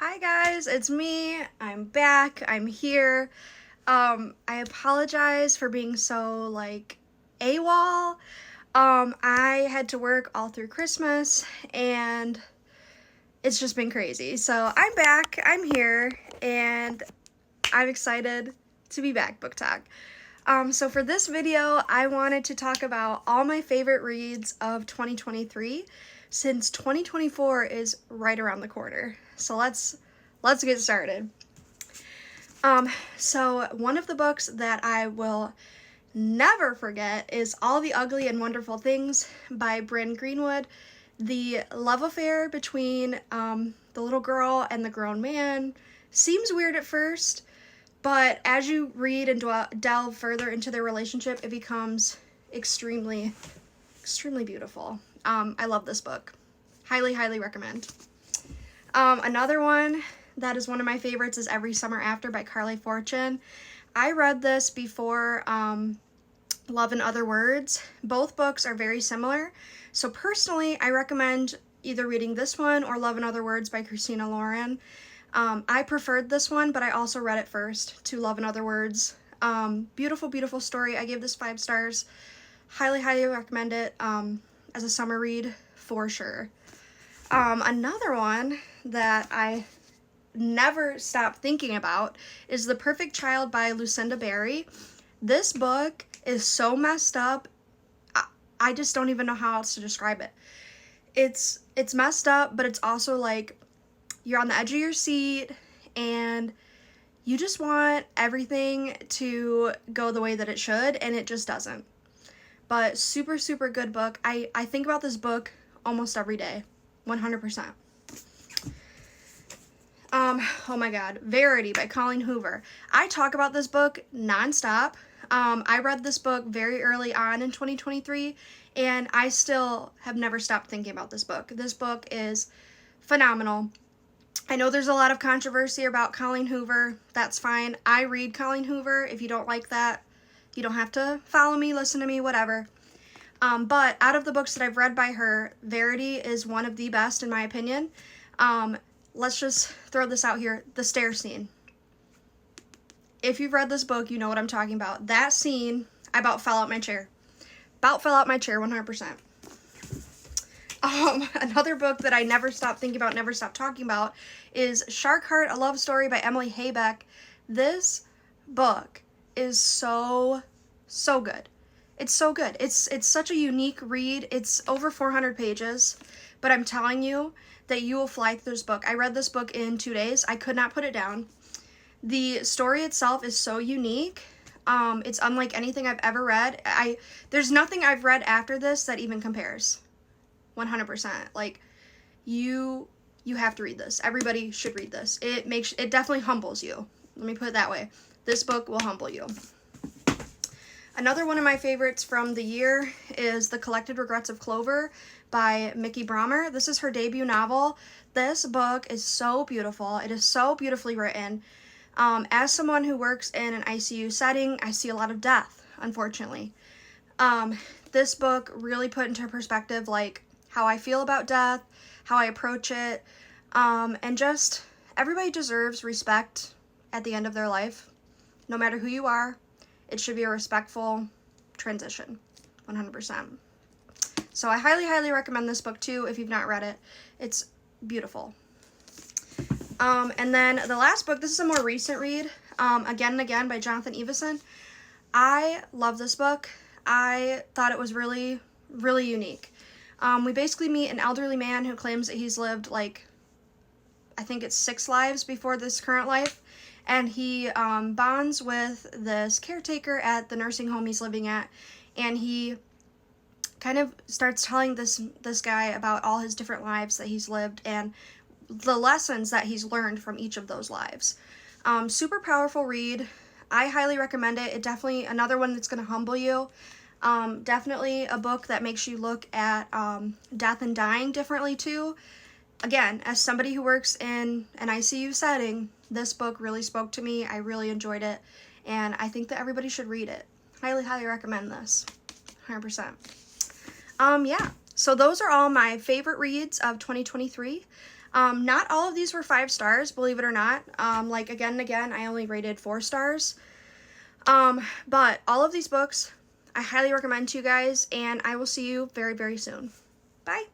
Hi guys, it's me. I'm back. I'm here. I apologize for being so AWOL. I had to work all through Christmas and it's just been crazy. So I'm back. I'm here and I'm excited to be back, Book Talk. So for this video, I wanted to talk about all my favorite reads of 2023 since 2024 is right around the corner. So let's get started. So one of the books that I will never forget is All the Ugly and Wonderful Things by Bryn Greenwood. The love affair between the little girl and the grown man seems weird at first, but as you read and delve further into their relationship, it becomes extremely, extremely beautiful. I love this book. Highly, highly recommend. Another one that is one of my favorites is Every Summer After by Carly Fortune. I read this before Love and Other Words. Both books are very similar. So personally, I recommend either reading this one or Love and Other Words by Christina Lauren. I preferred this one, but I also read it first to Love and Other Words. Beautiful, beautiful story. I gave this 5 stars. Highly, highly recommend it as a summer read for sure. Another one that I never stop thinking about is The Perfect Child by Lucinda Berry. This book is so messed up. I just don't even know how else to describe it. It's messed up, but it's also like you're on the edge of your seat and you just want everything to go the way that it should, and it just doesn't. But super, super good book. I think about this book almost every day. 100%. Oh my god, Verity by Colleen Hoover. I talk about this book nonstop. I read this book very early on in 2023, and I still have never stopped thinking about this book. This book is phenomenal. I know there's a lot of controversy about Colleen Hoover. That's fine. I read Colleen Hoover. If you don't like that, you don't have to follow me, listen to me, whatever. But out of the books that I've read by her, Verity is one of the best in my opinion. Let's just throw this out here. The stair scene. If you've read this book, you know what I'm talking about. That scene, I about fell out my chair. About fell out my chair, 100%. Another book that I never stop thinking about, never stop talking about is Shark Heart, A Love Story by Emily Haybeck. This book is so good. It's so good. It's such a unique read. It's over 400 pages, but I'm telling you that you will fly through this book. I read this book in 2 days. I could not put it down. The story itself is so unique. It's unlike anything I've ever read. There's nothing I've read after this that even compares. 100%. Like, you have to read this. Everybody should read this. It definitely humbles you. Let me put it that way. This book will humble you. Another one of my favorites from the year is The Collected Regrets of Clover by Mickey Brommer. This is her debut novel. This book is so beautiful. It is so beautifully written. As someone who works in an ICU setting, I see a lot of death, unfortunately. This book really put into perspective like how I feel about death, how I approach it, and just everybody deserves respect at the end of their life. No matter who you are, it should be a respectful transition, 100%. So I highly, highly recommend this book too if you've not read it. It's beautiful. And then the last book, this is a more recent read, Again and Again by Jonathan Evison. I love this book. I thought it was really, really unique. We basically meet an elderly man who claims that he's lived I think it's 6 lives before this current life. And he bonds with this caretaker at the nursing home he's living at. And he kind of starts telling this guy about all his different lives that he's lived and the lessons that he's learned from each of those lives. Super powerful read. I highly recommend it. It definitely, another one that's going to humble you. Definitely a book that makes you look at death and dying differently too. Again, as somebody who works in an ICU setting, this book really spoke to me. I really enjoyed it, and I think that everybody should read it. Highly, highly recommend this. 100%. Yeah, so those are all my favorite reads of 2023. Not all of these were 5 stars, believe it or not. Like, again and again, I only rated 4 stars. But all of these books, I highly recommend to you guys, and I will see you very, very soon. Bye!